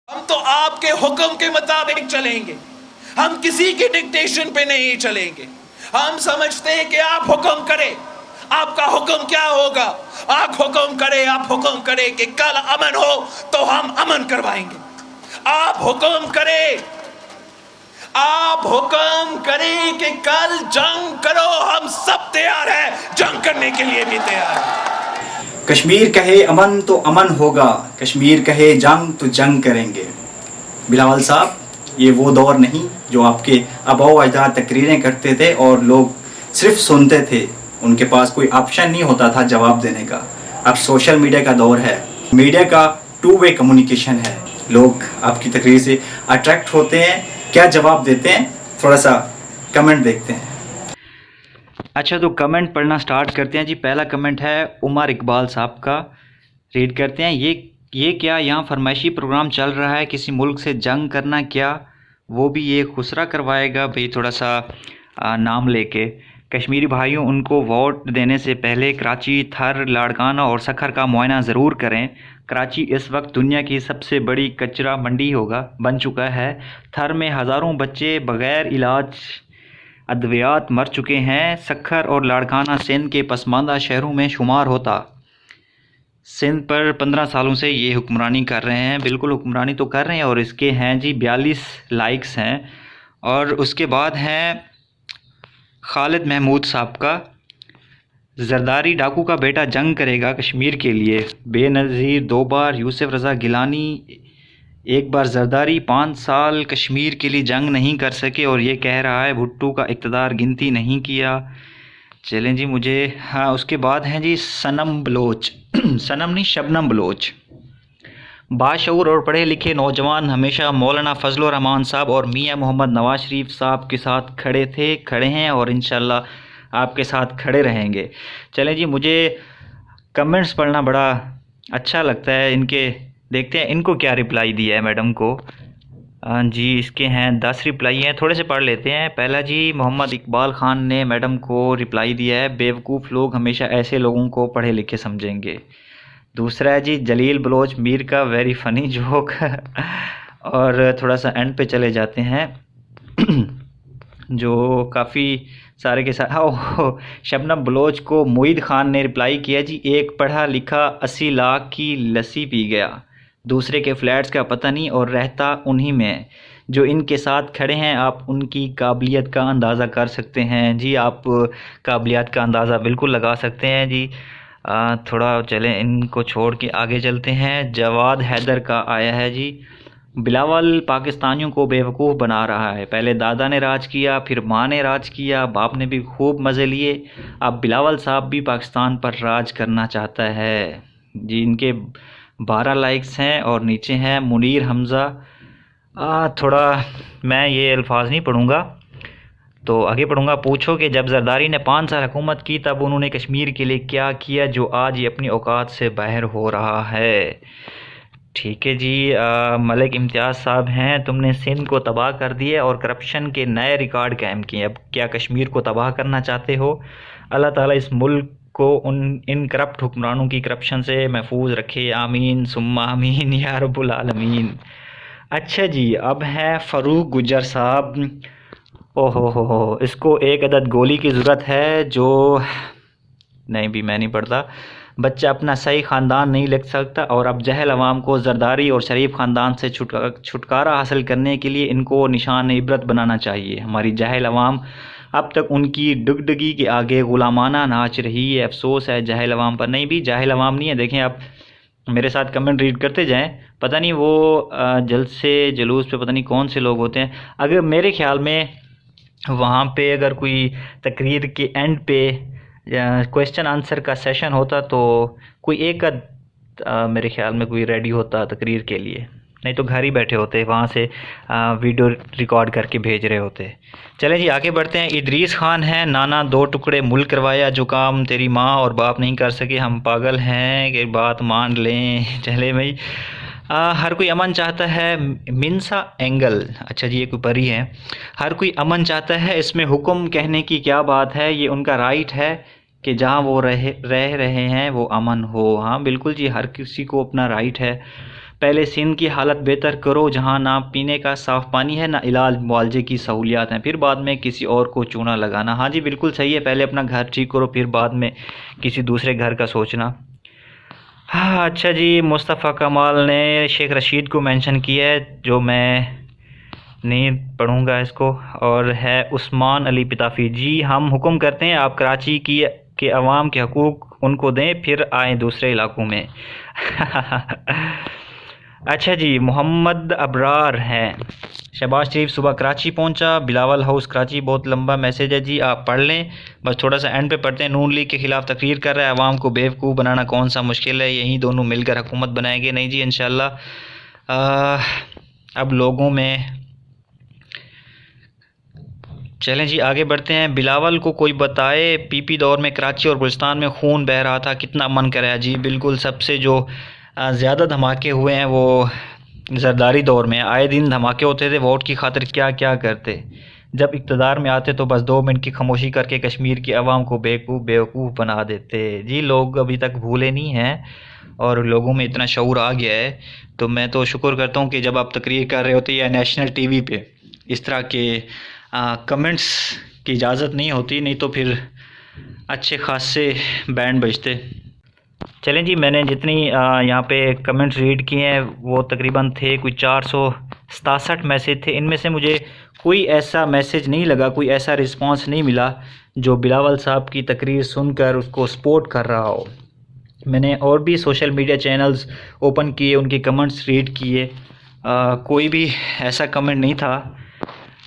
हम तो आपके हुक्म के मुताबिक चलेंगे, हम किसी के डिक्टेशन पे नहीं चलेंगे। हम समझते हैं कि आप हुक्म करें, आपका हुक्म क्या होगा? आप हुक्म करें कि कल अमन हो तो हम अमन करवाएंगे। आप हुक्म करें कि कल जंग करो, हम सब तैयार हैं, जंग करने के लिए भी तैयार हैं। कश्मीर कहे अमन तो अमन होगा, कश्मीर कहे जंग तो जंग करेंगे। बिलावल साहब, ये वो दौर नहीं जो आपके आबाओ अजदाद तकरीरें करते थे और लोग सिर्फ सुनते थे, उनके पास कोई ऑप्शन नहीं होता था जवाब देने का। अब सोशल मीडिया का दौर है, मीडिया का टू वे कम्युनिकेशन है। लोग आपकी तकरीर से अट्रैक्ट होते हैं, क्या जवाब देते हैं? थोड़ा सा कमेंट देखते हैं। अच्छा, तो कमेंट पढ़ना स्टार्ट करते हैं जी। पहला कमेंट है उमर इकबाल साहब का, रीड करते हैं। ये क्या यहाँ फरमाइशी प्रोग्राम चल रहा है, किसी मुल्क से जंग करना क्या, वो भी ये खुसरा करवाएगा भाई? थोड़ा सा नाम लेके कश्मीरी भाइयों, उनको वोट देने से पहले कराची, थर, लाड़काना और सखर का मुआयना ज़रूर करें। कराची इस वक्त दुनिया की सबसे बड़ी कचरा मंडी बन चुका है। थर में हज़ारों बच्चे बग़ैर इलाज अद्वियात मर चुके हैं। सखर और लाड़काना सिंध के पसमानदा शहरों में शुमार होता। सिंध पर 15 सालों से ये हुक्मरानी कर रहे हैं, बिल्कुल हुक्मरानी तो कर रहे हैं। और इसके हैं जी 42 लाइक्स हैं। और उसके बाद हैं खालिद महमूद साहब का, जरदारी डाकू का बेटा जंग करेगा कश्मीर के लिए। बेनज़ीर 2 बार, यूसुफ रज़ा गिलानी 1 बार, जरदारी 5 साल कश्मीर के लिए जंग नहीं कर सके और ये कह रहा है भुट्टो का इक़्तिदार गिनती नहीं किया। चलें जी, मुझे हाँ, उसके बाद हैं जी सनम बलोच सनम नहीं, शबनम बलोच। बाशऊर और पढ़े लिखे नौजवान हमेशा मौलाना फजलुर रहमान साहब और मियाँ मोहम्मद नवाज शरीफ साहब के साथ खड़े थे, खड़े हैं और इंशाल्लाह आपके साथ खड़े रहेंगे। चलें जी, मुझे कमेंट्स पढ़ना बड़ा अच्छा लगता है इनके। देखते हैं इनको क्या रिप्लाई दिया है मैडम को। जी, इसके हैं 10 रिप्लाई हैं, थोड़े से पढ़ लेते हैं। पहला जी मोहम्मद इकबाल ख़ान ने मैडम को रिप्लाई दिया है, बेवकूफ़ लोग हमेशा ऐसे लोगों को पढ़े लिखे समझेंगे। दूसरा है जी जलील बलोच मीर का वेरी फ़नी जोक और थोड़ा सा एंड पे चले जाते हैं जो काफ़ी सारे के साथ। ओह, शबनम बलोच को मुईद ख़ान ने रिप्लाई किया जी, एक पढ़ा लिखा 80 लाख की लस्सी पी गया, दूसरे के फ्लैट्स का पता नहीं और रहता उन्हीं में। जो इनके साथ खड़े हैं आप उनकी काबिलियत का अंदाज़ा कर सकते हैं। जी, आप काबिलियत का अंदाज़ा बिल्कुल लगा सकते हैं जी। थोड़ा चलें, इनको छोड़ के आगे चलते हैं। जवाद हैदर का आया है जी, बिलावल पाकिस्तानियों को बेवकूफ़ बना रहा है। पहले दादा ने राज किया, फिर माँ ने राज किया, बाप ने भी खूब मज़े लिए, अब बिलावल साहब भी पाकिस्तान पर राज करना चाहता है जी। इनके 12 लाइक्स हैं और नीचे हैं मुनीर हमज़ा। थोड़ा मैं ये अल्फाज नहीं पढ़ूँगा तो आगे पढ़ूँगा। पूछो कि जब जरदारी ने 5 साल हुकूमत की तब उन्होंने कश्मीर के लिए क्या किया जो आज ये अपनी औकात से बाहर हो रहा है। ठीक है जी। मलिक इम्तियाज़ साहब हैं, तुमने सिंध को तबाह कर दिया और करप्शन के नए रिकॉर्ड कायम किए, अब क्या कश्मीर को तबाह करना चाहते हो? अल्लाह ताला इस मुल्क को इन करप्ट हुक्मरानों की करप्शन से महफूज रखे, आमीन सुम्मा आमीन या रब्बुल आलमीन। अच्छा जी, अब है फ़ारूक गुज्जर साहब। ओहो, इसको एक अदद गोली की ज़रूरत है जो नहीं भी मैं नहीं पढ़ता। बच्चा अपना सही ख़ानदान नहीं लिख सकता और अब जहल अवाम को जरदारी और शरीफ ख़ानदान से छुटकारा हासिल करने के लिए इनको निशान इबरत बनाना चाहिए। हमारी जहल अवाम अब तक उनकी डुगडगी के आगे ग़ुलामाना नाच रही है। अफसोस है जहल अवाम पर। नहीं भी जहल अवाम नहीं है, देखें आप मेरे साथ कमेंट रीड करते जाएं, पता नहीं वो जलसे जुलूस पे पता नहीं कौन से लोग होते हैं। अगर मेरे ख़्याल में वहाँ पे अगर कोई तकरीर के एंड पे क्वेश्चन आंसर का सेशन होता तो कोई एक मेरे ख़्याल में कोई रेडी होता तकरीर के लिए, नहीं तो घर ही बैठे होते, वहाँ से वीडियो रिकॉर्ड करके भेज रहे होते। चलें जी, आगे बढ़ते हैं। इदरीस ख़ान हैं, नाना 2 टुकड़े मुल्क करवाया, जो काम तेरी माँ और बाप नहीं कर सके, हम पागल हैं कि बात मान लें। चले भाई, हर कोई अमन चाहता है। मिनसा एंगल, अच्छा जी ये कोई परी है। हर कोई अमन चाहता है, इसमें हुक्म कहने की क्या बात है, ये उनका राइट है कि जहाँ वो रह रहे हैं वो अमन हो। हाँ बिल्कुल जी, हर किसी को अपना राइट है। पहले सिंध की हालत बेहतर करो, जहां ना पीने का साफ़ पानी है ना इलाज मुआवजे की सहूलियात हैं, फिर बाद में किसी और को चूना लगाना। हाँ जी बिल्कुल सही है, पहले अपना घर ठीक करो फिर बाद में किसी दूसरे घर का सोचना। हाँ अच्छा जी, मुस्तफ़ा कमाल ने शेख रशीद को मेंशन किया है, जो मैं नहीं पढ़ूंगा इसको, और है उस्मान अली पिताफी जी, हम हुक्म करते हैं आप कराची की के अवाम के हकूक़ उनको दें, फिर आएँ दूसरे इलाकों में। अच्छा जी, मोहम्मद अबरार हैं, शहबाज शरीफ सुबह कराची पहुंचा, बिलावल हाउस कराची। बहुत लंबा मैसेज है जी, आप पढ़ लें, बस थोड़ा सा एंड पे पढ़ते हैं। नून लीग के ख़िलाफ़ तकरीर कर रहा है, अवाम को बेवकूफ़ बनाना कौन सा मुश्किल है, यही दोनों मिलकर हुकूमत बनाएंगे। नहीं जी इंशाल्लाह। अब लोगों में चलें जी आगे बढ़ते हैं। बिलावल को कोई बताए पीपी दौर में कराची और बलूचिस्तान में खून बह रहा था, कितना मन कराया जी। बिल्कुल, सबसे जो ज़्यादा धमाके हुए हैं वो जरदारी दौर में, आए दिन धमाके होते थे, वोट की खातिर क्या क्या करते, जब इक़्तिदार में आते तो बस 2 मिनट की खामोशी करके कश्मीर की आवाम को बेवकूफ़ बना देते जी। लोग अभी तक भूले नहीं हैं और लोगों में इतना शऊर आ गया है। तो मैं तो शुक्र करता हूँ कि जब आप तकरीर कर रहे होते या नेशनल टीवी पे इस तरह के कमेंट्स की इजाज़त नहीं होती, नहीं तो फिर अच्छे खासे बैंड बजते। चलें जी, मैंने जितनी यहाँ पे कमेंट्स रीड किए हैं वो तकरीबन थे कोई 467 मैसेज थे। इनमें से मुझे कोई ऐसा मैसेज नहीं लगा, कोई ऐसा रिस्पांस नहीं मिला जो बिलावल साहब की तकरीर सुनकर उसको सपोर्ट कर रहा हो। मैंने और भी सोशल मीडिया चैनल्स ओपन किए, उनके कमेंट्स रीड किए, कोई भी ऐसा कमेंट नहीं था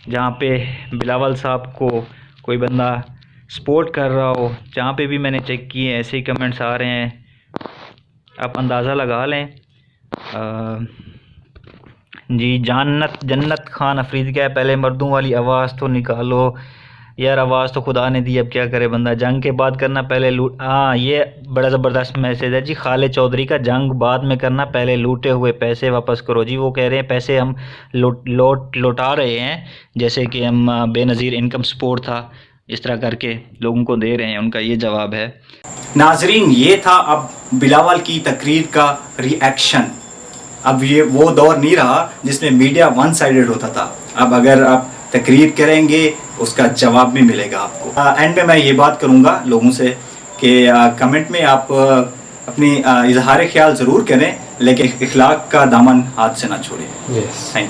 जहाँ पे बिलावल साहब को कोई बंदा सपोर्ट कर रहा हो। जहाँ पे भी मैंने चेक किए ऐसे ही कमेंट्स आ रहे हैं, आप अंदाज़ा लगा लें। जी जन्नत खान अफरीदी क्या है, पहले मर्दों वाली आवाज़ तो निकालो यार, आवाज़ तो खुदा ने दी, अब क्या करे बंदा, जंग के बाद करना पहले लूट। हाँ ये बड़ा ज़बरदस्त मैसेज है जी खालिद चौधरी का, जंग बाद में करना पहले लूटे हुए पैसे वापस करो जी। वो कह रहे हैं पैसे हम लौटा रहे हैं, जैसे कि हम बेनज़ीर इनकम सपोर्ट था इस तरह करके लोगों को दे रहे हैं, उनका ये जवाब है। नाजरीन ये था अब बिलावल की तकरीर का रिएक्शन। अब ये वो दौर नहीं रहा जिसमें मीडिया वन साइडेड होता था, अब अगर आप तकरीर करेंगे उसका जवाब भी मिलेगा आपको। एंड में मैं ये बात करूँगा लोगों से कि कमेंट में आप अपनी इजहार ख्याल ज़रूर करें, लेकिन इखलाक का दामन हाथ से ना छोड़ें। Thank you.